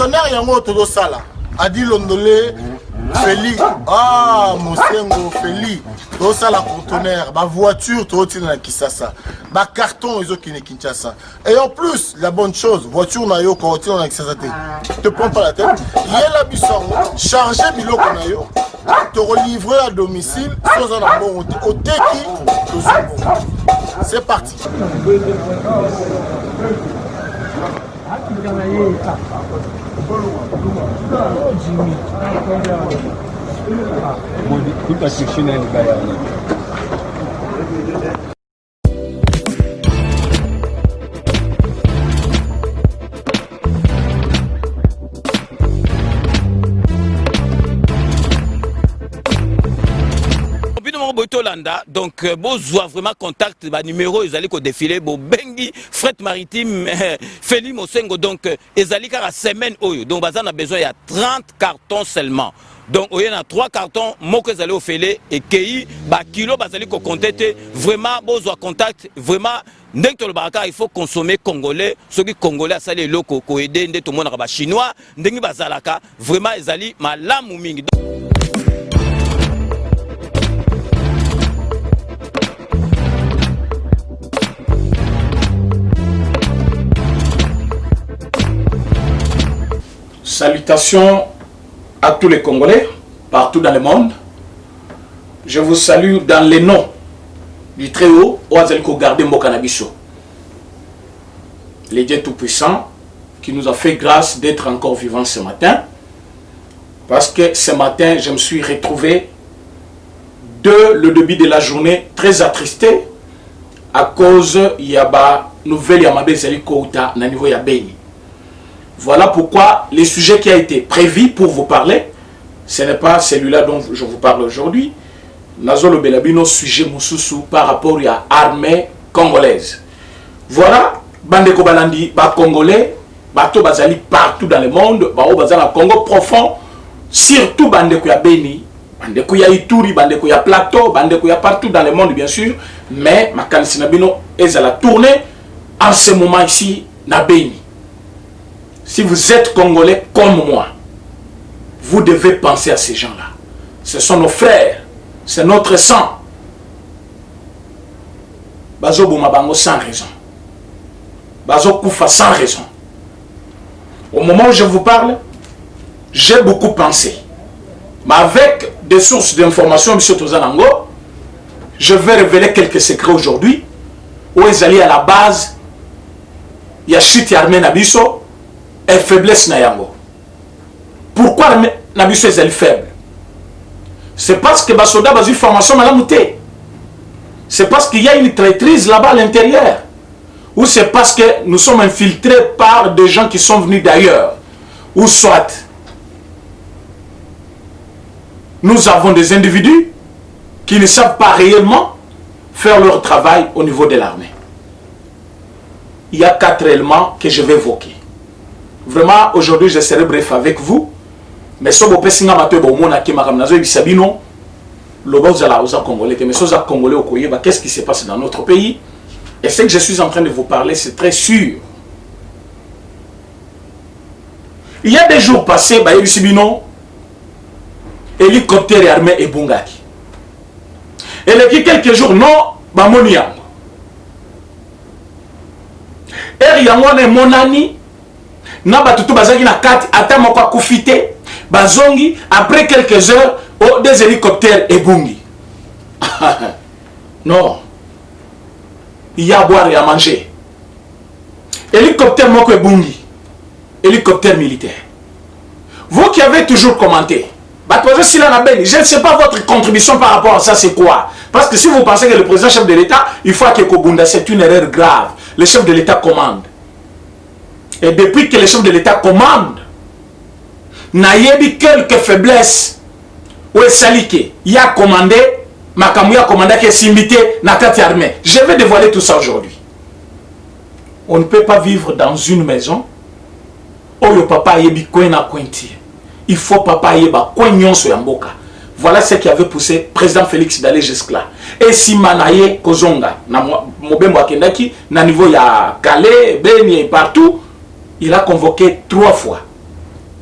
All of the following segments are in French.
conteneur yango todo sala adi londolé Feli Mosengo Feli todo sala conteneur ba voiture todo tina na Kisasa ba carton ezo kine Kinshasa et en plus la bonne chose voiture na yo ko tina na Kisasa te prends pas la tête yela bisongo charger biloko na yo te relivrer à domicile sans un bon au teki c'est parti. Donc, besoin vraiment contact, numéro, ils allaient défiler, bengi, fret maritime, Feli Mosengo, donc, ils allaient à semaine, donc, on a besoin, il y a 30 cartons seulement. Donc, il y a 3 cartons, moi que allez au Félé, et qui, kilo, ils compter, vraiment, besoin contact, vraiment, dès que le baraka, il faut consommer congolais, ceux qui congolais, ça les locaux, qui aident tout le monde, chinois, dès que bazalaka, vraiment, ils allaient, malam ou mingi. Salutations à tous les Congolais, partout dans le monde. Je vous salue dans les noms du Très-Haut, Oazaliko Gardé Mbokanabiso. Les dieux Tout-Puissants qui nous a fait grâce d'être encore vivants ce matin. Parce que ce matin, je me suis retrouvé le début de la journée très attristé à cause il y a nouvelle Yamabe Zaliko Uta na niveau Yabeni. Voilà pourquoi le sujet qui a été prévu pour vous parler, ce n'est pas celui-là dont je vous parle aujourd'hui. Nazolo Belabino sujet Moussousou par rapport à l'armée congolaise. Voilà, Bandeko Balandi, Congolais, Bato Bazali partout dans le monde, Bao Bazala Congo profond, surtout Bandeko ya Beni, Bandeko ya Ituri, Bandeko ya Plateau, Bandeko ya partout dans le monde bien sûr, mais Makansinabino est à la tournée en ce moment ici, na Beni. Si vous êtes Congolais comme moi, vous devez penser à ces gens-là. Ce sont nos frères, c'est notre sang. Bazo Boumabango sans raison. Bazo Koufa sans raison. Au moment où je vous parle, j'ai beaucoup pensé. Mais avec des sources d'informations, M. Tozanango, je vais révéler quelques secrets aujourd'hui. Où ils allaient à la base, il y a chute armée Nabiso. Et faiblesse Nayango. Pourquoi Nabiso est faible? C'est parce que Basoda a une formation malamouté. C'est parce qu'il y a une traîtrise là-bas à l'intérieur. Ou c'est parce que nous sommes infiltrés par des gens qui sont venus d'ailleurs. Ou soit nous avons des individus qui ne savent pas réellement faire leur travail au niveau de l'armée. Il y a 4 éléments que je vais évoquer. Vraiment, aujourd'hui, je serai bref avec vous. Mais si vous avez dit qu'est-ce qui se passe dans notre pays? Et ce que je suis en train de vous parler, c'est très sûr. Il y a des jours passés, hélicoptère armé et Bungaki. Et les quelques jours, non, Bamoniang. Et Yangon mon ami. Na batutu bazaki na kati ata moko kufite bazongi après quelques heures des hélicoptères ebungi. Non, il y a à boire et à manger. Hélicoptère moko ebungi, hélicoptère militaire. Vous qui avez toujours commenté, je ne sais pas votre contribution par rapport à ça, c'est quoi? Parce que si vous pensez que le président chef de l'État, il faut que Kobunda, c'est une erreur grave. Le chef de l'État commande. Et depuis que le chef de l'État commande, Nayebi quelques faiblesses. Ou Salike, il a commandé, Makamou a commandé que s'imiter na kati armée. Je vais dévoiler tout ça aujourd'hui. On ne peut pas vivre dans une maison où le papa yebi koina kointi. Il faut papa yeba koignon so yamboka. Voilà ce qui avait poussé le président Félix d'aller jusque-là. Et si Manaye Kozonga, na Mobembo Akendaki, na niveau ya Calais, Beni et partout, il a convoqué 3 fois.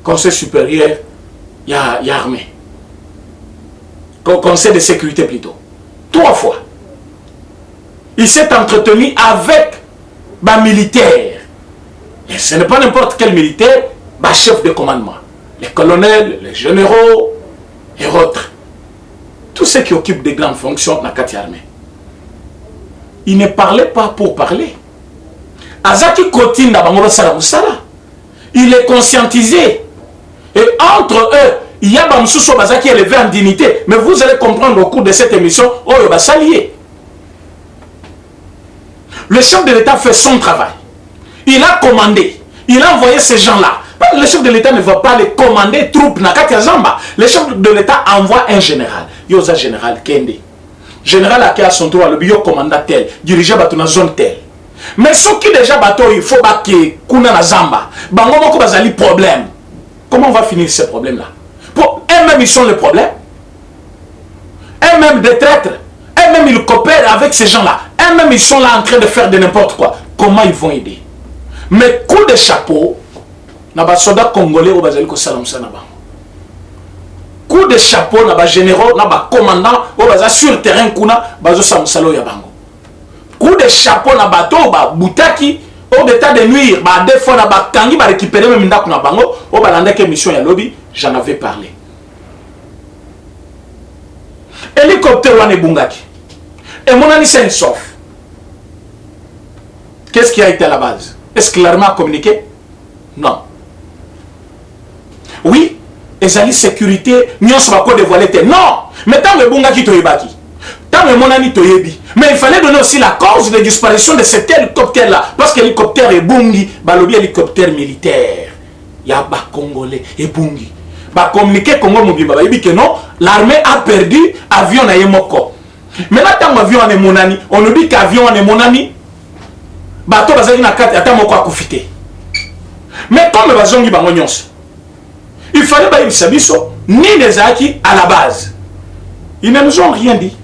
conseil supérieur, il y a armée. Conseil de sécurité plutôt. 3 fois. Il s'est entretenu avec les militaires. Et ce n'est pas n'importe quel militaire, chef de commandement. Les colonels, les généraux et autres. Tous ceux qui occupent des grandes fonctions dans la armée. Il ne parlait pas pour parler. Azaki Kotine il est conscientisé. Et entre eux, il y a Bamsousso Bazaki élevé en dignité. Mais vous allez comprendre au cours de cette émission, oh, il va s'allier. Le chef de l'État fait son travail. Il a commandé. Il a envoyé ces gens-là. Le chef de l'État ne va pas les commander troupes Nakati Zamba. Le chef de l'État envoie un général. Yosa général Kende. Général a à son tour le bio commandant tel, diriger dans zone telle. Mais ce qui déjà bateau, il faut que kuna na Zamba. Bango moko bazali problème. Comment on va finir ce problème-là? Pour eux-mêmes, ils sont le problème. Eux-mêmes des traîtres. Eux-mêmes, ils coopèrent avec ces gens-là. Eux-mêmes, ils sont là en train de faire de n'importe quoi. Comment ils vont aider? Mais coup de chapeau, na ba soldats congolais au bazali ko salamsa na ba. Coup de chapeau na ba généraux, na ba commandant au bazali sur terrain kuna bazo samusalo ya bango. Coup de chapeau na bateau ba butaki au d'état de nuire ba deux fois na ba kangi ba récupérer même ndako na bango au balanda ke mission ya lobby, j'en avais parlé. Hélicoptère wane bungaki. Et mon ami c'est sauf. Qu'est-ce qui a été à la base? Est-ce clairement communiqué? Non. Oui, ezali sécurité, nous sommes pas dévoilé. Non, mais tant que bunga qui toyebaki, tant que mon ami toyebi, mais il fallait donner aussi la cause de disparition de cet hélicoptère-là, parce que l'hélicoptère est bungi, balobi hélicoptère militaire. Il y a ba congolais et bungi. Ba communiqué Congo mobimba, ba yebi que non, l'armée a perdu avion na yemoko. Maintenant tant avion est mon ami, on nous dit qu'avion est mon ami. Bato bazali na kati ata moko akufite. Mais comme bazongi bango nyonso, il fallait ba yebisa biso ni les acquis à la base. Ils ne nous ont rien dit.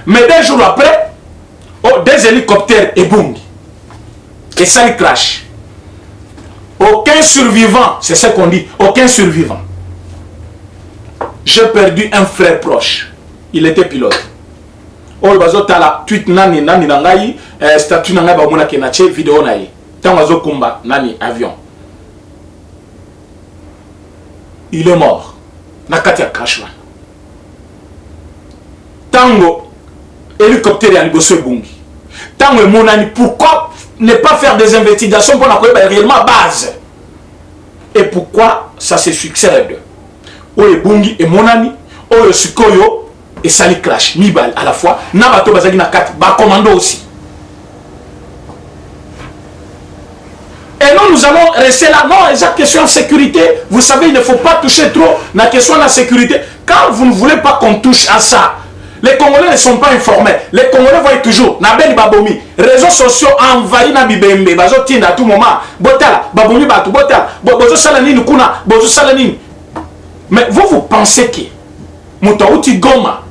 Mais 2 jours après, oh, des hélicoptères et boum. Et ça il crash. Aucun survivant, c'est ce qu'on dit, aucun survivant. J'ai perdu un frère proche. Il était pilote. Oh, bazo tala tweet nani nangai statut nangai ba mona kenache vidéo nayi. Tangazo kumba nani avion. Il est mort. Nakati ya crash. Tango hélicoptère ya liboso ebungi. Tango monani, pourquoi ne pas faire des investigations pour nakoyeba réellement base? Et pourquoi ça se succède? Oyo ebungi et monani, oyo sikoyo et ça les clash, mibal à la fois, Nabato Bazagi na 4, ba commando aussi. Et nous allons rester là. Non, c'est la question de sécurité. Vous savez, il ne faut pas toucher trop la question de la sécurité. Quand vous ne voulez pas qu'on touche à ça, les Congolais ne sont pas informés. Les Congolais voient toujours, Nabel Babomi, réseaux sociaux envahis na bibembe, bazo tinda à tout moment, botala, Babomi batu, botala, bozo salanini kuna, bozo salanini. Mais vous pensez que Moutouti Goma,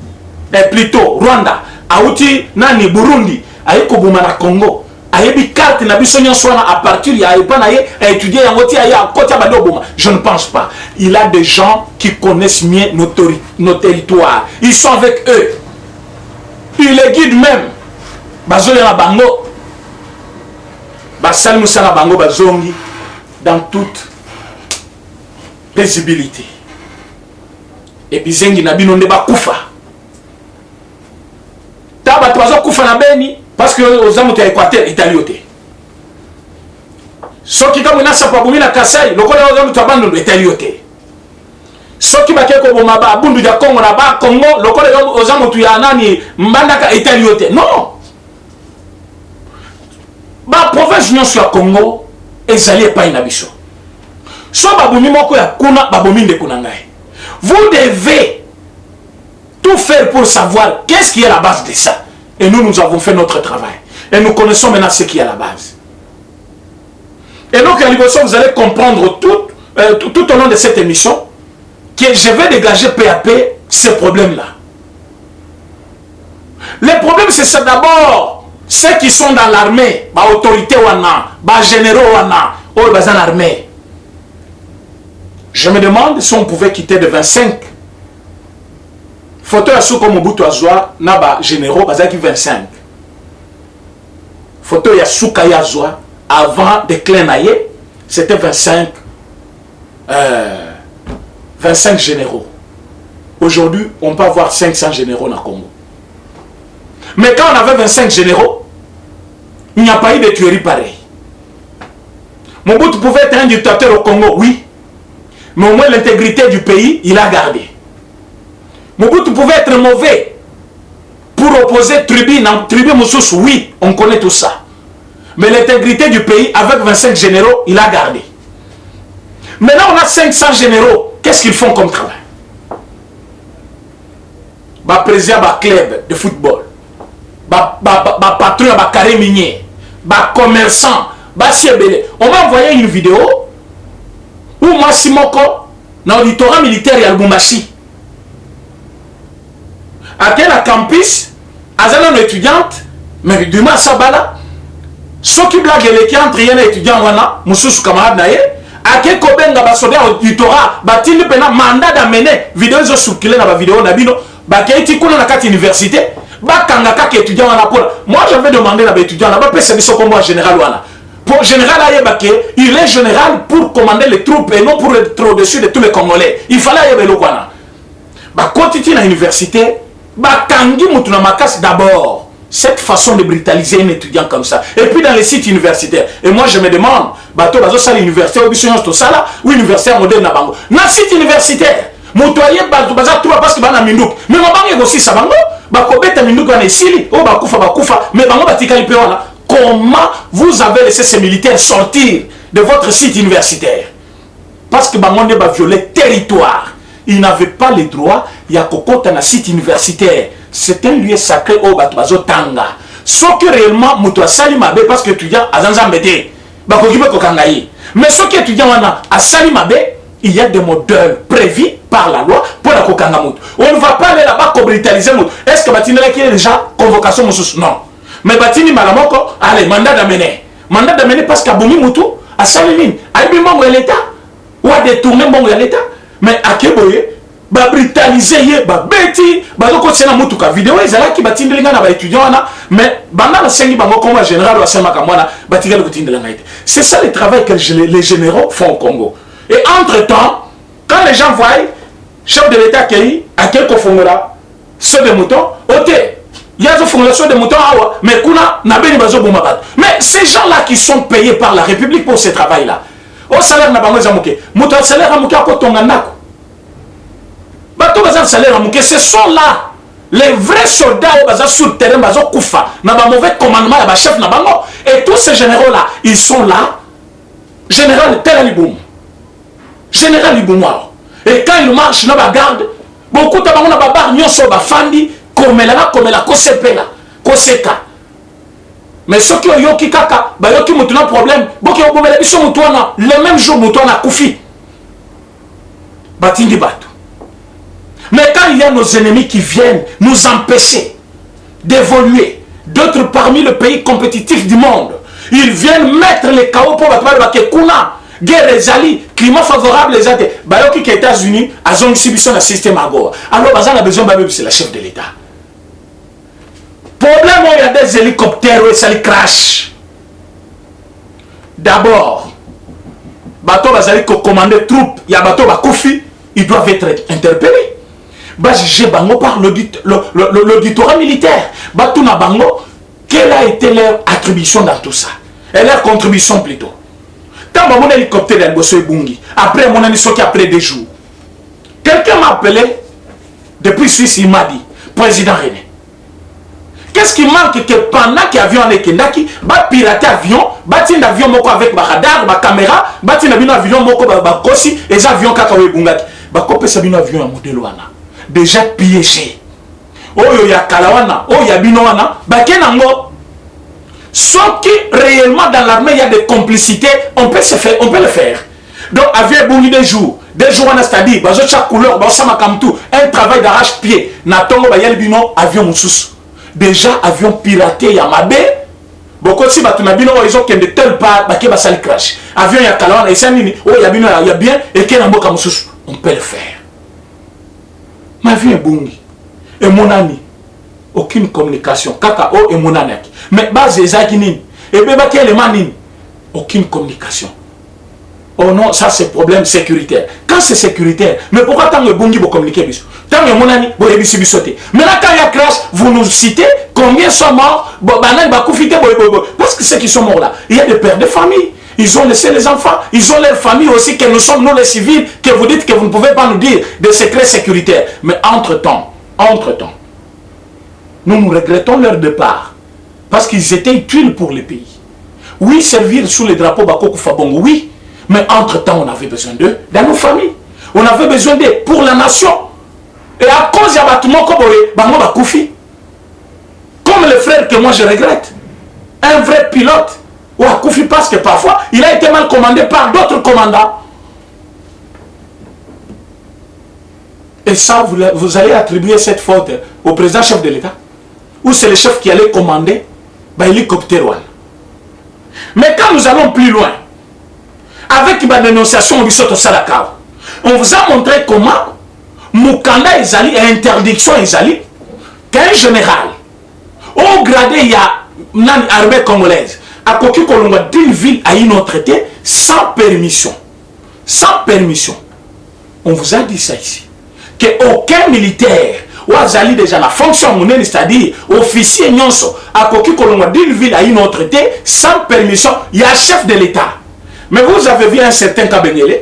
et plutôt Rwanda, Aouti Nani Burundi, Aïko Boumana Congo, Aïbi carte na bisonyon soana à partir il y a à étudier en Oti à côté Bado Bouma. Je ne pense pas. Il a des gens qui connaissent mieux nos territoires. Ils sont avec eux. Ils les guident même. Bazoli na bango. Basal Moussala bango bazongi dans toute paisibilité. Et puis zengi na bino ndeba kufa. Taba toazo kufa na beni parce que aux amours de l'Équateur italioté. Ce qui comme na sapabumi na Kasai, le kola aux amours de bando italioté. Ce qui bakeko bomaba bundu ya Congo na ba Congo, le kola aux amours ya nani mbandaka italioté. Non. Ba province non sur Congo ezali pas inabiso. So babumi moko ya kuna babomi nde kuna ngai. Vous devez tout faire pour savoir qu'est-ce qui est la base de ça. Et nous avons fait notre travail. Et nous connaissons maintenant ce qui est la base. Et donc, à l'Ibosso, vous allez comprendre tout au long de cette émission que je vais dégager peu à peu ces problèmes-là. Les problèmes, c'est ça d'abord. Ceux qui sont dans l'armée, l'autorité, les généraux, les armée. Je me demande si on pouvait quitter de 25. Photo à ceux comme Mobutu Azwa, Naba généraux, Bazaki 25. Photo à Soukaya Azwa, avant déclin naïe, c'était 25 généraux. Aujourd'hui, on peut avoir 500 généraux dans le Congo. Mais quand on avait 25 généraux, il n'y a pas eu de tuerie pareille. Mobutu pouvait être un dictateur au Congo, oui. Mais au moins l'intégrité du pays, il a gardé. Mobutu pouvait être mauvais pour opposer Tribu Moussous, oui, on connaît tout ça. Mais l'intégrité du pays, avec 25 généraux, il a gardé. Maintenant, on a 500 généraux. Qu'est-ce qu'ils font comme travail? Président du club de football, patron de carré minier, commerçant, on m'a envoyé une vidéo où moi, Simoko, dans l'auditorat militaire, il y a Lubumbashi. À quel campus, à une étudiante, mais du moins Sabala, ce qui blague les entre les étudiants, Moussous camarade naïe, à quel Kobenga basoda auditorat, batili pena mandat d'amener vidéo zo circuler dans la vidéo nabino, bakaiti kuna na kati université, bakanga kaki étudiant wana pour. Moi j'avais demandé à l'étudiant là-bas pesa biso combo général wana. Pour général ayebake, il est général pour commander les troupes et non pour être au-dessus de tous les Congolais. Il fallait ayebelo wana. Bakotiti na université, bakangi mutu na makasi d'abord. Cette façon de brutaliser un étudiant comme ça. Et puis dans les sites universitaires. Et moi je me demande, bateau bazo sala université ou universitaire moderne na bango. Na site universitaire, motoyer baza trois parce que bana minduk. Mais ma bango aussi ça bango, bakobeta minduk na esili, o bakufa, mais bango batikali pe wana. Comment vous avez laissé ces militaires sortir de votre site universitaire? Parce que bango ne ba violer territoire. Ils n'avaient pas le droit, il y a kokota na site universitaire. C'est un lieu sacré au Batubazo Tanga. Sauf que réellement, Moutoua Salimabe, parce que étudiant à Zanzambété, mais ce qui est étudiant à Salimabe, il y a des modèles prévus par la loi pour la Kokangamout. On ne va pas aller là-bas pour brutaliser Mout. Est-ce que Batini là qui est déjà convocation Moussous? Non. Mais Batini Malamoko, allez, mandat d'amener. Mandat d'amener parce qu'à Boumi Moutou, à Salimine, à Ibimon l'État, ou à détourner mon l'État. Mais à Keboye, brutaliser beti bazoko tsena mutuka vidéo ezala ki batindelinga na ba étudiant na mais banda na sengi bango comme général wa sema kamwana batigala kutindelinga ite. C'est ça le travail que les généraux font au Congo. Et entre-temps, quand les gens voient chef de l'État qui a quelques fongola ceux de moutons, OK, il y a des fongola ceux de moutons mais kuna na beni bazo bomba. Mais ces gens-là qui sont payés par la République pour ce travail-là. Au salaire na bango zamuke. Mouton salaire amuke akotonga nako. Ce sont là les vrais soldats sur le terrain, mauvais commandement, chef et tous ces généraux là, ils sont là. Général Telaliboum, Général Iboum. Et quand ils marchent dans la garde, beaucoup de gens ont fandi comme la kosepela, koseka. Mais ceux qui ont yoki kaka, yoki mutuna problème, beaucoup ont le même jour mutuna koufi. Batindi batu. Mais quand il y a nos ennemis qui viennent nous empêcher d'évoluer, d'autres parmi les pays compétitifs du monde, ils viennent mettre les chaos pour que kuna guerre les alliés, climat favorable les alliés. Bayoki qui est États-Unis, a zone exhibition le système à Goa. Alors bazan a besoin de c'est la chef de l'État. Problème il y a des hélicoptères où ça crash. D'abord, bateau bazali ko commander troupes, il y a bateau bakoufi, ils doivent être interpellés. J'ai bango par l'auditorat militaire. Batuna bango, quelle a été leur attribution dans tout ça? Et leur contribution plutôt. Quand mon hélicoptère est bossé bungi, après mon ami qui après des jours, quelqu'un m'a appelé depuis Suisse, il m'a dit, président René, qu'est-ce qui manque que pendant que l'avion est Kendaki, va pirater l'avion, bâtir l'avion moko avec ma radar, ma caméra, bâtir l'avion moko ba kosi, et les avions kakawe bungaki, ba kopé sabino avion à modèle wana. Déjà piégé. Oyo ya kalawana, oyo ya binowana, bakenango. Sauf que réellement dans l'armée il y a des complicités, on peut le faire. Donc avion bungi des jours on a c'est-à-dire bazo chaque couleur, bazo sama kamtu, un travail d'arrache-pied. Na tongo ba yel bino avion mususu. Déjà avion piraté ya mabe, Beaucoup si batunabino ils ont qu'un de tel part bah qui va salir crash avion ya kalana et ça nini oh ya bino ya bien et qu'un amboka mususu on peut le faire. Ma vie est bongi et mon ami aucune communication kaka oh et mon ami mais base ezaki nini et beba quel manini aucune communication. Oh non, ça c'est problème sécuritaire. Quand c'est sécuritaire, mais pourquoi tant que bongi vous communiquez biso? Tant que mon ami vous avez sauté. Maintenant quand il y a crash, vous nous citez combien sont morts? Parce que ceux qui sont morts là, il y a des pères de famille. Ils ont laissé les enfants, ils ont leur famille aussi, que nous sommes nous les civils, que vous dites que vous ne pouvez pas nous dire des secrets sécuritaires. Mais entre-temps, nous regrettons leur départ. Parce qu'ils étaient utiles pour le pays. Oui, servir sous les drapeaux Bakoko Fabongo, oui. Mais entre-temps, on avait besoin d'eux dans nos familles. On avait besoin d'eux pour la nation. Et à cause de Batoumo Koboé, Bango Koufi. Comme le frère que moi je regrette. Un vrai pilote. Ou à Koufi parce que parfois, il a été mal commandé par d'autres commandants. Et ça, vous allez attribuer cette faute au président chef de l'État. Ou c'est le chef qui allait commander l'hélicoptère. Mais quand nous allons plus loin, avec la dénonciation de Salakao, on vous a montré comment Moukanda Ezali et interdiction Ezali, qu'un général, au gradé, il y a une armée congolaise, à Koki Kolonga d'une ville à une autre traité, sans permission. Sans permission. On vous a dit ça ici. Qu'aucun militaire, ou Azali déjà la fonction monnaie, c'est-à-dire officier Nyonso, à Koki Kolonga d'une ville à une autre traité, sans permission, il y a un chef de l'État. Mais vous avez vu un certain Kabengele,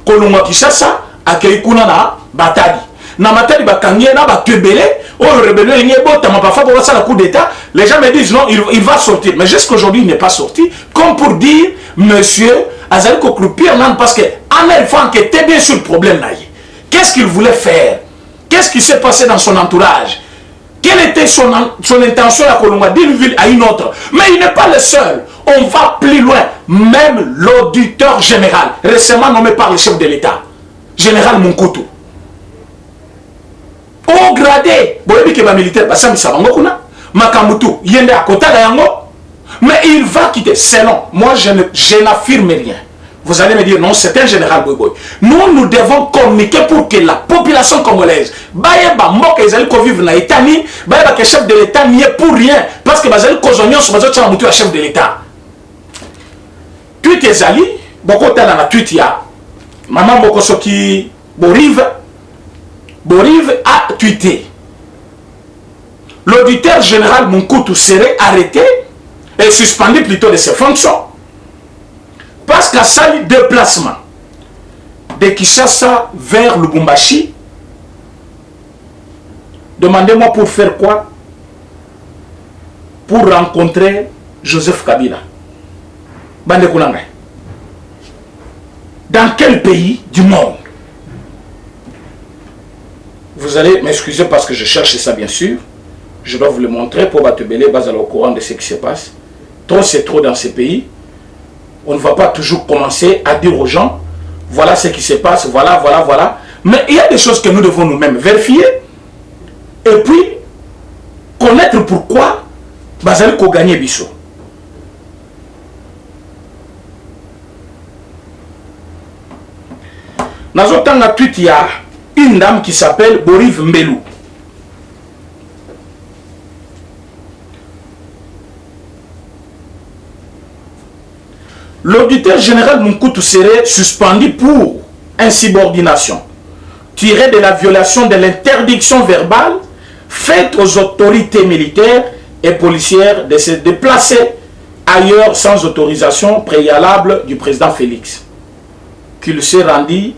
Kolonga Kishasa, à Keikuna na Batali. Na Matali Bakangé, na Bakebele, oh le rébellion est beau, t'as parfois pour ça le coup d'État. Les gens me disent non, il va sortir. Mais jusqu'aujourd'hui, il n'est pas sorti. Comme pour dire, monsieur, Azali Kokloupir, parce que en enfant qui était bien sur le problème là. Qu'est-ce qu'il voulait faire? Qu'est-ce qui s'est passé dans son entourage? Quelle était son intention à Kolonga d'une ville à une autre? Mais il n'est pas le seul. On va plus loin. Même l'auditeur général, récemment nommé par le chef de l'État, général Monkoutou. Au gradé, militaire, mais il va quitter. C'est non. Moi, je n'affirme rien. Vous allez me dire, non, c'est un général Boy. Nous devons communiquer pour que la population congolaise, que chef de l'État n'y est pour rien. Parce que le chef de l'État. Tweet Ezali, beaucoup de la tweet ya, maman beaucoup soki Borive a tweeté. L'auditeur général Monkoutou serait arrêté et suspendu plutôt de ses fonctions parce qu'à sa déplacement de Kinshasa vers Lubumbashi, demandez-moi pour faire quoi? Pour rencontrer Joseph Kabila. Dans quel pays du monde? Vous allez m'excuser parce que je cherche ça bien sûr. Je dois vous le montrer pour Batebele, au courant de ce qui se passe. Trop c'est trop dans ces pays. On ne va pas toujours commencer à dire aux gens, voilà ce qui se passe, voilà. Mais il y a des choses que nous devons nous-mêmes vérifier. Et puis, connaître pourquoi Bazali ko gagné Bisso. Dans un temps, il y a une dame qui s'appelle Borive Mbelou. L'auditeur général Monkoutou serait suspendu pour insubordination, tiré de la violation de l'interdiction verbale faite aux autorités militaires et policières de se déplacer ailleurs sans autorisation préalable du président Félix, qu'il s'est rendu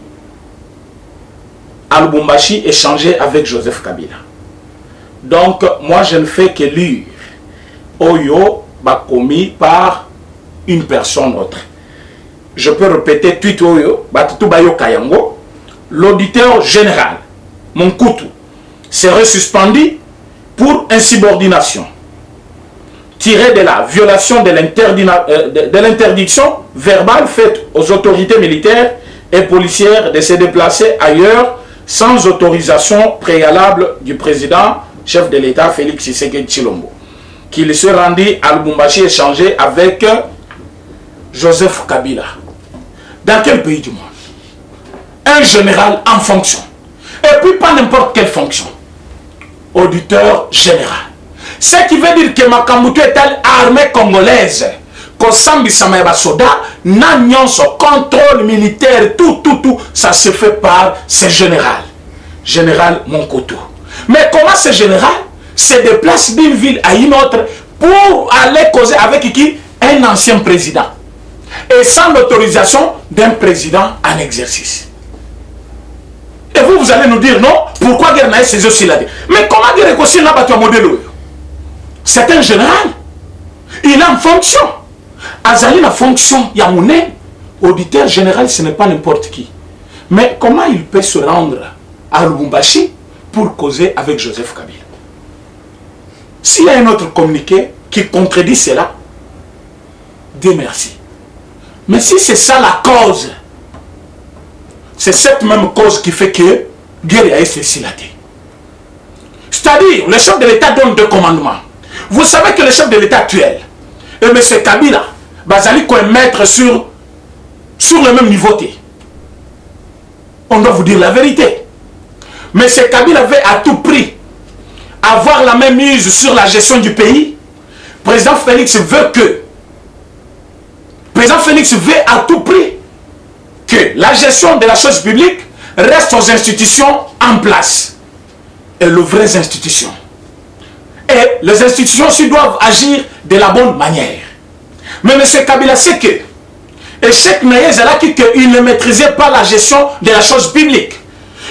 à Lubumbashi échanger avec Joseph Kabila. Donc, moi, je ne fais que lire Oyo commis par une personne autre. Je peux répéter tweet Oyo, Batutubayo Kayango, l'auditeur général, Monkoutou, serait suspendu pour insubordination, tiré de la violation de l'interdiction verbale faite aux autorités militaires et policières de se déplacer ailleurs sans autorisation préalable du président, chef de l'État Félix Tshisekedi Tshilombo. qu'il se rendit à Lubumbashi échanger avec Joseph Kabila. Dans quel pays du monde? Un général en fonction. Et puis pas n'importe quelle fonction. Auditeur général. Ce qui veut dire que Makambutu est une armée congolaise. Kosambi Samayaba Soda, Nanyonso, contrôle militaire, tout, ça se fait par ce général. Général Monkoto. Mais comment ce général se déplace d'une ville à une autre pour aller causer avec qui? Un ancien président. Et sans l'autorisation d'un président en exercice. Et vous allez nous dire non, pourquoi Guernaï c'est aussi là? Mais comment Guernaï n'a pas ton modèle? C'est un général. Il a une fonction. Azali la fonction Yamouné, auditeur général, ce n'est pas n'importe qui. Mais comment il peut se rendre à Lubumbashi pour causer avec Joseph Kabila? S'il y a un autre communiqué qui contredit cela, Dieu merci. Mais si c'est ça la cause, c'est cette même cause qui fait que guerre a été silatée. C'est-à-dire, le chef de l'État donne 2 commandements. Vous savez que le chef de l'État actuel, et M. Kabila, Bazali est maître sur le même niveau. On doit vous dire la vérité. M. Kabila veut à tout prix avoir la même mise sur la gestion du pays. Président Félix veut à tout prix que la gestion de la chose publique reste aux institutions en place. Et les vraies institutions. Et les institutions aussi doivent agir de la bonne manière. Mais M. Kabila sait que échec qu'il ne maîtrisait pas la gestion de la chose publique.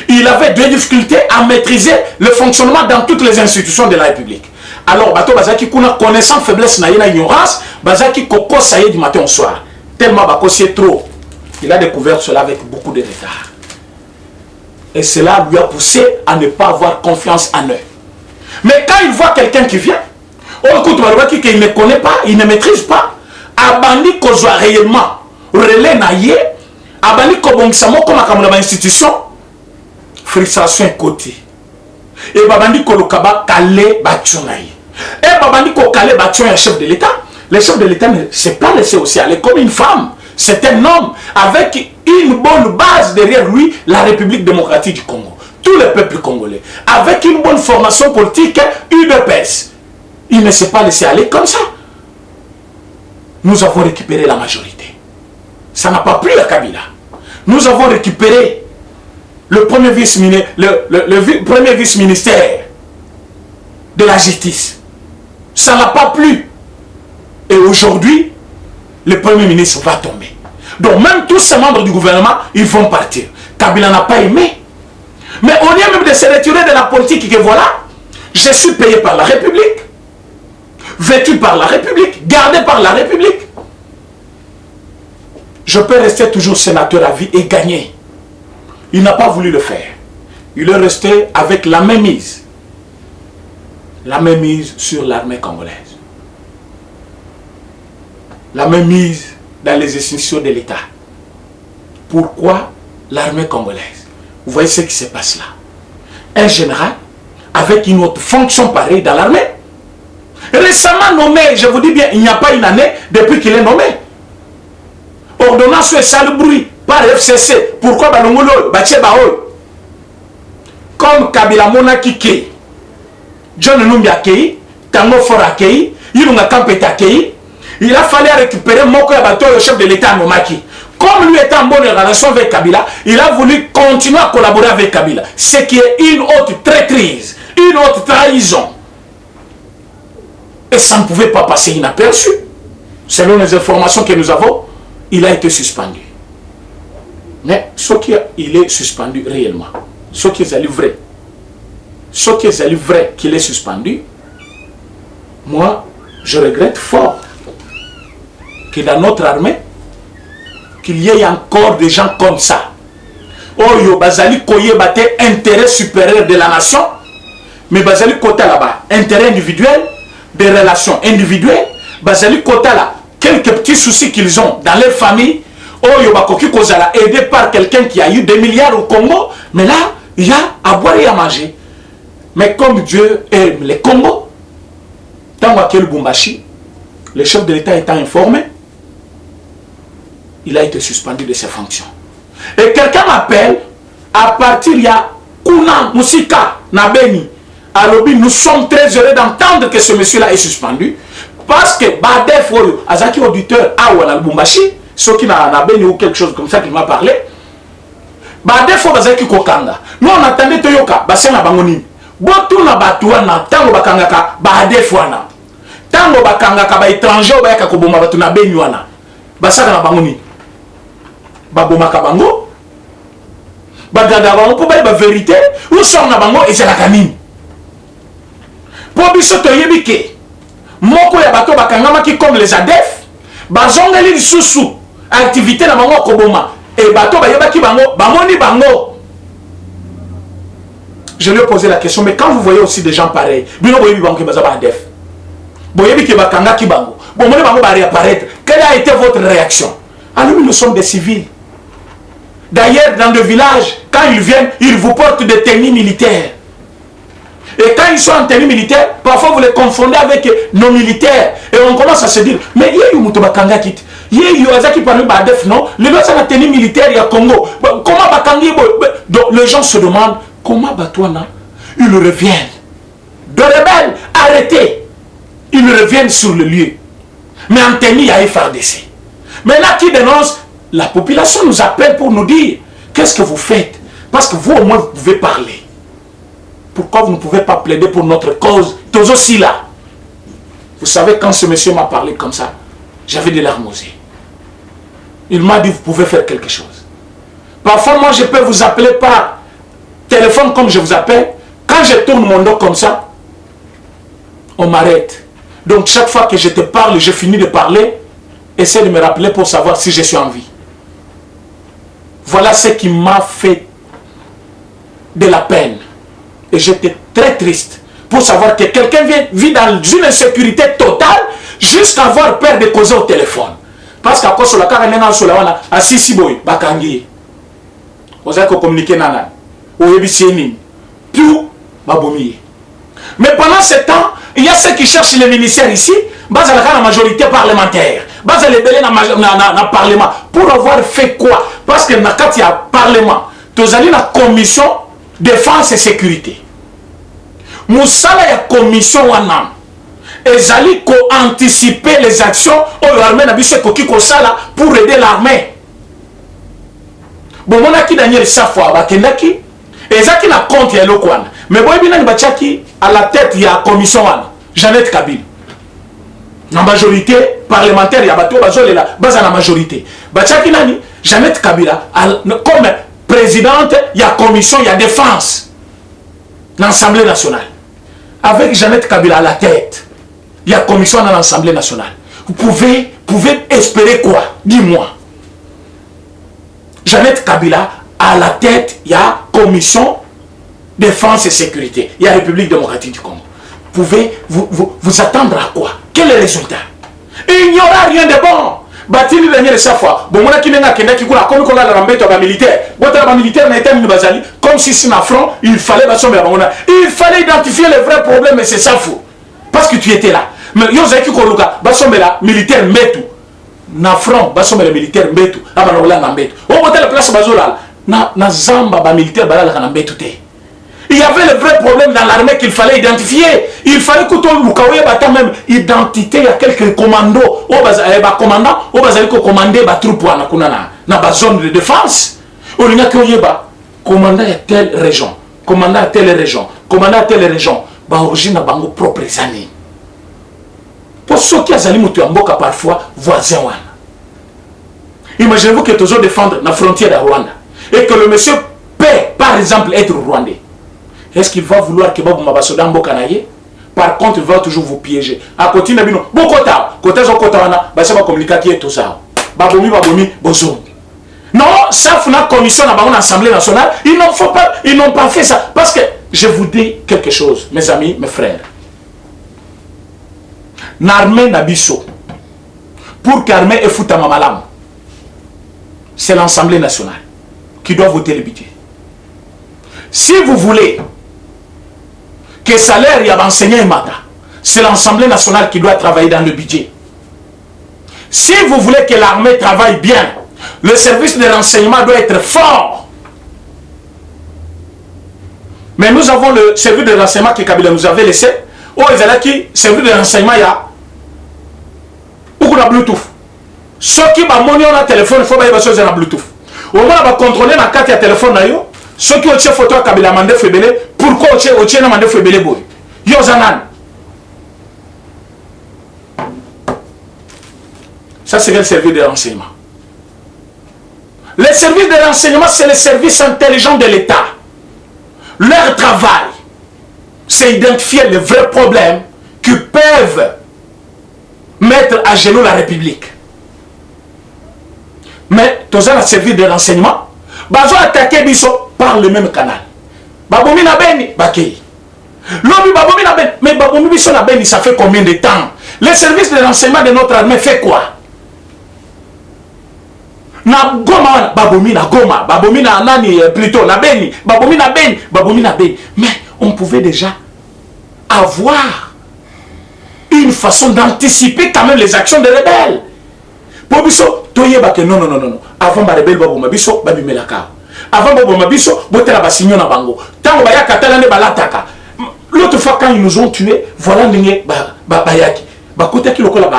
Il avait 2 difficultés à maîtriser le fonctionnement dans toutes les institutions de la République. Alors, Bato Bazaki Kuna connaissant faiblesse na ignorance, Bazaki Koko Saye du matin au soir. Tellement Bako c'est trop. Il a découvert cela avec beaucoup de retard. Et cela lui a poussé à ne pas avoir confiance en eux. Mais quand il voit quelqu'un qui vient, on écoute Malouaki qu'il ne connaît pas, il ne maîtrise pas, Abandi Kozwa réellement, relais naïe, Abandi Kobongisamo comme à institution, frustration côté. Et Babandi Kolokaba Kale Batchonaï. Et Babandi Kale Batchon est chef de l'État. Le chef de l'État ne s'est pas laissé aussi aller comme une femme. C'est un homme avec une bonne base derrière lui, la République démocratique du Congo. Tout le peuple congolais. Avec une bonne formation politique, UDPS. Il ne s'est pas laissé aller comme ça. Nous avons récupéré la majorité. Ça n'a pas plu à Kabila. Nous avons récupéré le premier vice-ministère de la justice. Ça n'a pas plu. Et aujourd'hui, le premier ministre va tomber. Donc même tous ces membres du gouvernement, ils vont partir. Kabila n'a pas aimé. Mais on vient même de se retirer de la politique que voilà, je suis payé par la République, vêtu par la République, gardé par la République. Je peux rester toujours sénateur à vie et gagner. Il n'a pas voulu le faire. Il est resté avec la même mise. La même mise sur l'armée congolaise. La même mise dans les institutions de l'État. Pourquoi l'armée congolaise? Vous voyez ce qui se passe là. Un général avec une autre fonction pareille dans l'armée. Récemment nommé, je vous dis bien, il n'y a pas une année depuis qu'il est nommé. Ordonnance et le bruit par FCC. Pourquoi Balongolo, Batchebaoy? Comme Kabila Monaki Kei, John Numbi Akei, Tango For Akei, Yilunga Kampet Akei, il a fallu récupérer Moko Yabato, le chef de l'État Nomaki. Comme lui était en bonne relation avec Kabila, il a voulu continuer à collaborer avec Kabila. Ce qui est une autre traîtrise, une autre trahison. Et ça ne pouvait pas passer inaperçu. Selon les informations que nous avons, il a été suspendu. Mais ce qui il est suspendu réellement, ce qui est vrai, ce qui est vrai qu'il est suspendu, moi, je regrette fort que dans notre armée, qu'il y ait encore des gens comme ça. Oyo Bazali Koye Bate, intérêt supérieur de la nation, mais Bazali Kota là-bas, intérêt individuel, des relations individuelles, Bazali Kota là, quelques petits soucis qu'ils ont dans leur famille, Oyo Bakoki Kozala, aidé par quelqu'un qui a eu des milliards au Congo, mais là, il y a à boire et à manger. Mais comme Dieu aime les Congo, Tant que Lubumbashi, le chef de l'État étant informé, il a été suspendu de ses fonctions. Et quelqu'un m'appelle, à partir il y a Kuna Musika Nabeni, à Lobi, nous sommes très heureux d'entendre que ce monsieur-là est suspendu, parce que Badef, Azaki auditeur, Awa Lubumbashi, ceux qui n'a Beni ou quelque chose comme ça qui m'a parlé, Badef, Azaki Kokanga. Nous on attendait Toyoka, Basena Bangoni. Botu na batuana, tango bakangaka, Badef wana. Tango bakangaka, ba étranger, ba yaka koboma batu na Beni wana. Basaka na Bangoni. Baboma kabango. Bagada bango, pour ba vérité, ou son na bango, et c'est la canine. Pour biso toyebike. Moko ya bato bakangama qui comme les ADF, bazongeli susu activité na bango koboma et bato bayebaki bango bamoni bango. Je lui ai posé la question, mais quand vous voyez aussi des gens pareils, bino boyebi bango ki bazaba ADF, boyebi ki bakanga ki bango, bomoni bango ba réapparaître, quelle a été votre réaction? Alors nous sommes des civils. D'ailleurs dans le village, quand ils viennent, ils vous portent des tenues militaires. Et quand ils sont en tenue militaire, parfois vous les confondez avec nos militaires. Et on commence à se dire, mais il y a eu Moutobakanga Kit. Il y a eu Azaki parmi Badef, non? Les gens sont en tenue militaire, il y a Congo. Comment Bakangi? Donc les gens se demandent, comment Batouana? Ils reviennent. De rebelles, arrêtés. Ils reviennent sur le lieu. Mais en tenue, il y a FARDC. Mais là, qui dénonce? La population nous appelle pour nous dire, qu'est-ce que vous faites? Parce que vous, au moins, vous pouvez parler. Pourquoi vous ne pouvez pas plaider pour notre cause? Tous aussi là. Vous savez, quand ce monsieur m'a parlé comme ça, j'avais des larmes aux yeux. Il m'a dit, vous pouvez faire quelque chose. Parfois, moi, je peux vous appeler par téléphone comme je vous appelle. Quand je tourne mon dos comme ça, on m'arrête. Donc, chaque fois que je te parle, je finis de parler, essaie de me rappeler pour savoir si je suis en vie. Voilà ce qui m'a fait de la peine. Et j'étais très triste pour savoir que quelqu'un vit dans une insécurité totale jusqu'à avoir peur de causer au téléphone. Parce qu'à cause de la carrière sur la assis si boy, bakangi. Vous avez communiqué nana. Ou ebisini. Tout babomi. Mais pendant ce temps, il y a ceux qui cherchent les ministères ici, base à la majorité parlementaire. Base à l'ébélé dans le parlement. Pour avoir fait quoi? Parce que dans il y a parlement. Vous allez la commission défense et sécurité. Moussala ya commission wana. Ezali ko anticiper les actions au l'armée na biso ko kiko sala pour aider l'armée. Bon mona ki Daniel Safwa bakendaki ezaki na compte ya lokwana. Mais boy bina ni bachaki à la tête ya commission wana. Jeannette Kabila. Na majorité parlementaire ya bato bazolela baza na majorité. Bachaki nani? Jeannette Kabila comme présidente, il y a commission, il y a défense. L'Assemblée nationale. Avec Jeannette Kabila à la tête, il y a commission dans l'Assemblée nationale. Vous pouvez espérer quoi? Dis-moi. Jeannette Kabila à la tête, il y a commission défense et sécurité. Il y a République démocratique du Congo. Vous pouvez vous attendre à quoi? Quel est le résultat? Il n'y aura rien de bon. Batili dernière chaque fois. Bon, moi qui n'ai pas qui coule comme on a la rembête à militaire. Bon, la militaire n'a été mis basali comme si c'est un front. Il fallait il fallait identifier les vrais problèmes et c'est ça fou. Parce que tu étais là. Mais yo zaki ko luka basombela militaire mbetu. Na front basombela militaire mbetu. Aba na na mbetu. On bote la place bazola na zamba ba militaire balala kana mbetu te. Il y avait le vrai problème dans l'armée qu'il fallait identifier. Il fallait que tout le monde même identité. Il y a quelques commandos. Il y a commandant. Il y a commandé les troupes dans la zone de défense. Il y a commandant à telle région. Commandant à telle région. Commandant à telle région. Il y a origine à vos propres années. Pour ceux qui ont parfois voisins. Imaginez-vous que tu as défendre la frontière de Rwanda. Et que le monsieur peut, par exemple, être rwandais. Est-ce qu'il va vouloir que Babou Mabasoda Mbokanaye? Par contre, il va toujours vous piéger. À côté de nous, Bokota, côté de Kotana, bah ça va communiquer qui est tout ça. Babomi, Bozo. Non, ça fait une commission dans l'Assemblée nationale. Ils n'ont pas fait ça. Parce que je vous dis quelque chose, mes amis, mes frères. L'armée Nabiso, pour qu'armée et foute à Mamalam, c'est l'Assemblée nationale qui doit voter le budget. Si vous voulez que salaire y a enseigné mata, c'est l'Assemblée nationale qui doit travailler dans le budget. Si vous voulez que l'armée travaille bien, le service de renseignement doit être fort. Mais nous avons le service de renseignement que Kabila nous avait laissé. Oh, ils allaient qui service de renseignement, il y a où on a Bluetooth. Ceux qui ont un téléphone, il faut que choses en Bluetooth. Au moins, on va contrôler la carte de téléphone. Ceux qui ont une photo à Kabila mandé Febele, pourquoi on a mandé Febele boy? Yozanan. Ça, c'est le service de renseignement. Les services de renseignement, c'est les services intelligents de l'État. Leur travail, c'est identifier les vrais problèmes qui peuvent mettre à genoux la République. Mais, tous les services de renseignement, ils ont attaqué Bisso par le même canal. Babomi na beni, bakei. L'homme Babomi na beni, mais Babomi Bisso na beni, ça fait combien de temps? Les services de renseignement de notre armée fait quoi? Na Goma, Babomi na Goma, Babomi na Nani, plutôt, na Beni, Babomi na Beni, Babomi na Beni. Mais on pouvait déjà avoir une façon d'anticiper quand même les actions des rebelles. Pour Bisso, toyeba que non. Avant les rebelles, Baboma Bisso, Babi Melaka. Avant Baboma Bisso, Botela Basignon na Bango. Tant que Katalane Balataka. L'autre fois, quand ils nous ont tués, voilà Ninge Bayaki. Bakota qui lokola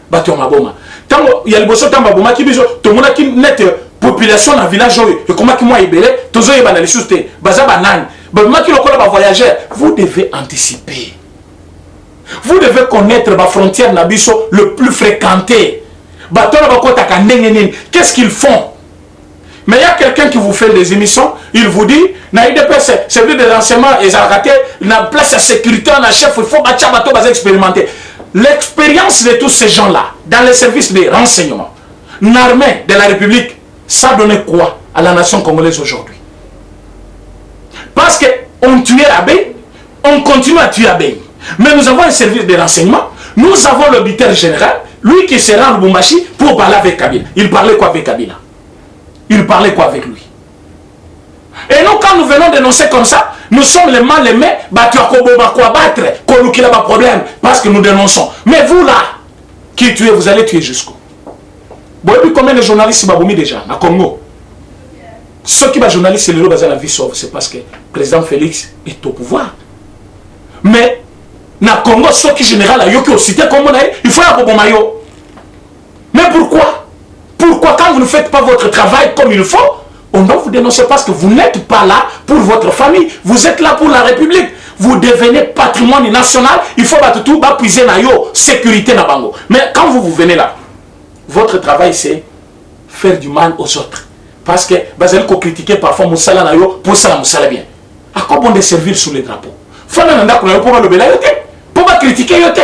Batoma Boma. Il y a le bosso tamba boma qui biso to mona ki net population dans village et comment qui moi ibele tozo yeba na lisute baza banane boma ki lokola ba voyageur. Vous devez anticiper, vous devez connaître ba frontière na biso le plus fréquenté batona bakota ka ndenge. Qu'est-ce qu'ils font? Mais il y a quelqu'un qui vous fait des émissions, il vous dit na IDPS service de renseignement et raté na place de sécurité na chef, il faut bacha bato bas expérimenter. L'expérience de tous ces gens-là, dans les services de renseignement, l'armée de la République, ça donnait quoi à la nation congolaise aujourd'hui? Parce qu'on tuait Abbé, on continue à tuer Abbé. Mais nous avons un service de renseignement, nous avons l'auditeur général, lui qui se rend au Lubumbashi pour parler avec Kabila. Il parlait quoi avec Kabila? Il parlait quoi avec lui? Et nous, quand nous venons dénoncer comme ça, nous sommes les mal aimés, tu as quoi battre, qu'on n'a pas de problème, parce que nous dénonçons. Mais vous là, qui tuez, vous allez tuer jusqu'où? Vous voyez combien de journalistes Baboumi déjà, à Congo? Ceux qui sont journalistes, c'est le lot de la vie sauve, c'est parce que le président Félix est au pouvoir. Mais, na Congo, ceux qui général, qui ont cité comme on a, il faut un maillot. Mais pourquoi? Pourquoi quand vous ne faites pas votre travail comme il faut, on doit vous dénoncer parce que vous n'êtes pas là pour votre famille. Vous êtes là pour la République. Vous devenez patrimoine national. Il faut battre tout, puiser na yo, sécurité na bango. Mais quand vous venez là, votre travail c'est faire du mal aux autres. Parce que vous allez critiquer parfois Moussala na yo, pour ça Moussala bien. À quoi bon de servir sous les drapeaux? Faut pas le pour pas critiquer yote.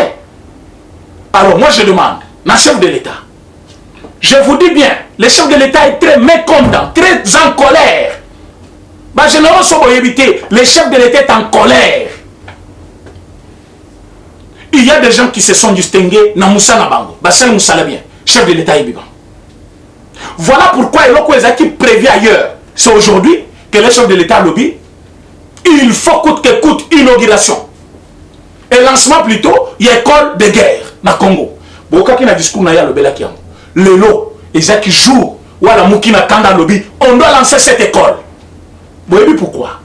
Alors moi je demande, na chef de l'État, je vous dis bien, le chef de l'État est très mécontent, très en colère. Le chef de l'État est en colère. Il y a des gens qui se sont distingués dans Moussa Nabango. Bassel Moussa bien, chef de l'État est vivant. Voilà pourquoi Eloko Ezaki prévient ailleurs. C'est aujourd'hui que le chef de l'État lobby, il faut coûte que coûte inauguration. Et lancement plutôt, il y a école de guerre dans le Congo. Boka qui n'a discours na ya le Belakiam. Le lot, Ezaki joue, ou à la Moukina Kanda lobby, on doit lancer cette école. Vous voyez pourquoi?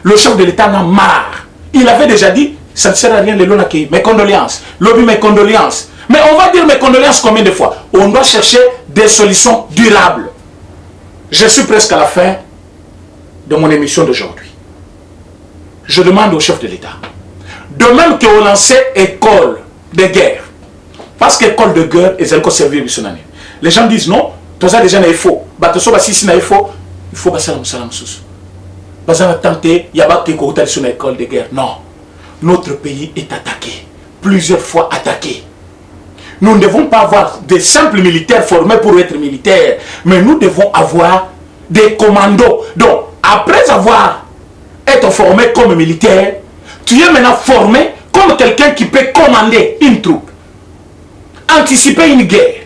Le chef de l'État en a marre. Il avait déjà dit, ça ne sert à rien, les lots qui mes condoléances. Lobby, mes condoléances. Mais on va dire mes condoléances combien de fois? On doit chercher des solutions durables. Je suis presque à la fin de mon émission d'aujourd'hui. Je demande au chef de l'État, de même qu'on lançait école de guerre, parce qu'école de guerre est elle servir missionnaire. Les gens disent non, tout ça déjà n'est faux. Il faut passer à la tenter, il y a pas de sur l'école de guerre. Non, notre pays est attaqué, plusieurs fois attaqué. Nous ne devons pas avoir des simples militaires formés pour être militaires, mais nous devons avoir des commandos. Donc, après avoir été formé comme militaire, tu es maintenant formé comme quelqu'un qui peut commander une troupe, anticiper une guerre,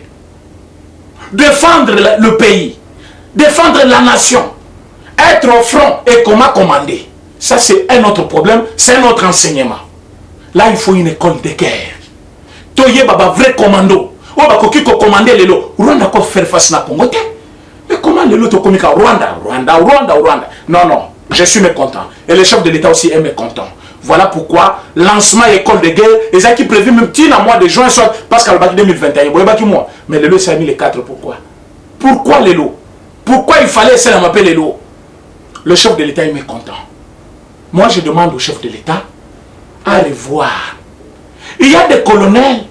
défendre le pays, défendre la nation, être au front et comment commander. Ça, c'est un autre problème, c'est un autre enseignement. Là, il faut une école de guerre. Toye baba vrai commando. Oh bah koki ko commander lelo. Rwanda ko faire face na Congo. Mais comment lelo to komika Rwanda. Non, non, je suis mécontent. Et le chef de l'État aussi est mécontent. Voilà pourquoi lancement école de guerre, et ça qui prévu même petit dans mois de juin, soit parce qu'à le bac 2021, mais lelo ça a mis les 4. Pourquoi lelo? Pourquoi il fallait essayer de m'appeler lelo? Le chef de l'État est mécontent. Moi je demande au chef de l'État à revoir. Il y a des colonels,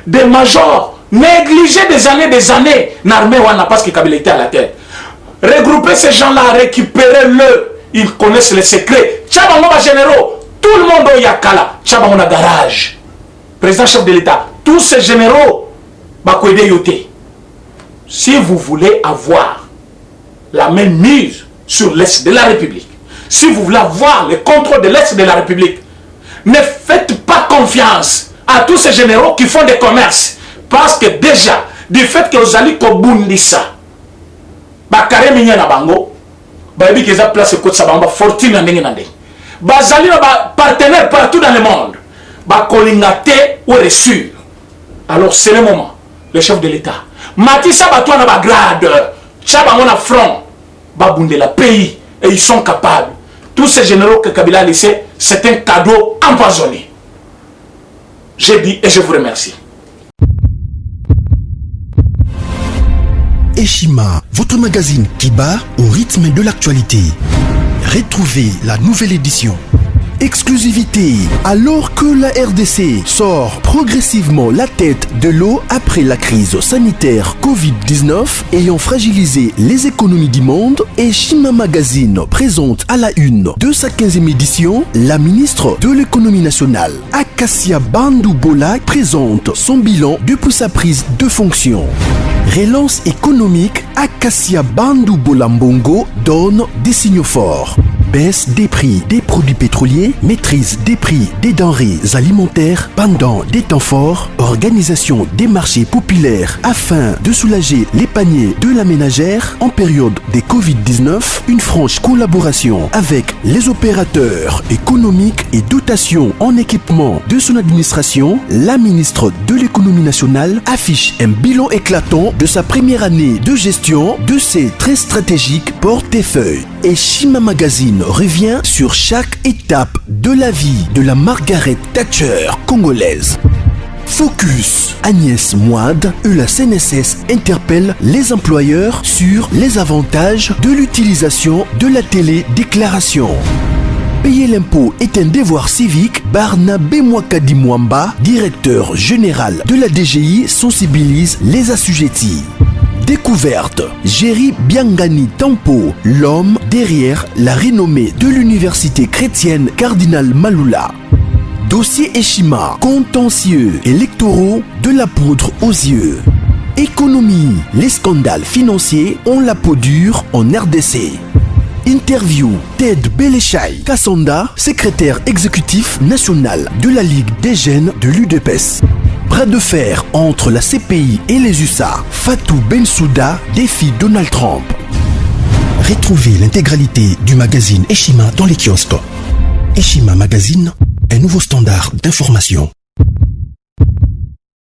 des majors, négligés des années, n'armée wana parce que Kabila était à la tête. Regrouper ces gens-là, récupérer-le, ils connaissent les secrets. Tchabango généraux, tout le monde au Yakala, Tchabango na garage. Président chef de l'État, tous ces généraux, Bakwede Yote. Si vous voulez avoir la même mise sur l'Est de la République, si vous voulez avoir le contrôle de l'Est de la République, ne faites pas confiance à tous ces généraux qui font des commerces. Parce que déjà, du fait que vous allez kobundisa, bakare minya na bango, babi keza place côte sabamba fortune ndenge nande. Bazali na ba partenaires partout dans le monde. Ba kolingate ou reçu. Alors c'est le moment, le chef de l'État. Matissa batwa na ba grade, chabango na front, ba bunde la pays et ils sont capables. Tous ces généraux que Kabila a laissés, c'est un cadeau empoisonné. J'ai dit et je vous remercie. Eshima, votre magazine qui bat au rythme de l'actualité. Retrouvez la nouvelle édition. Exclusivité, alors que la RDC sort progressivement la tête de l'eau après la crise sanitaire Covid-19 ayant fragilisé les économies du monde, Eshima Magazine présente à la une de sa 15e édition la ministre de l'économie nationale, Acacia Bandou Bola, présente son bilan depuis sa prise de fonction. Relance économique, Acacia Bandou Bola Mbongo donne des signaux forts. Baisse des prix des produits pétroliers, maîtrise des prix des denrées alimentaires pendant des temps forts, organisation des marchés populaires afin de soulager les paniers de la ménagère en période de Covid-19, une franche collaboration avec les opérateurs économiques et dotation en équipement de son administration, la ministre de l'économie nationale affiche un bilan éclatant de sa première année de gestion de ses très stratégiques portefeuilles. Eshima Magazine revient sur chaque étape de la vie de la Margaret Thatcher congolaise. Focus, Agnès Moide et la CNSS interpellent les employeurs sur les avantages de l'utilisation de la télédéclaration. Payer l'impôt est un devoir civique. Barnabé Mwakadi Mwamba, directeur général de la DGI, sensibilise les assujettis. Découverte, Jerry Biangani Tampo, l'homme derrière la renommée de l'université chrétienne Cardinal Malula. Dossier Eshima, contentieux électoraux de la poudre aux yeux. Économie, les scandales financiers ont la peau dure en RDC. Interview, Ted Belechai Kassonda, secrétaire exécutif national de la Ligue des jeunes de l'UDPS. Bras de fer entre la CPI et les USA. Fatou Bensouda défie Donald Trump. Retrouvez l'intégralité du magazine Eshima dans les kiosques. Eshima Magazine, un nouveau standard d'information.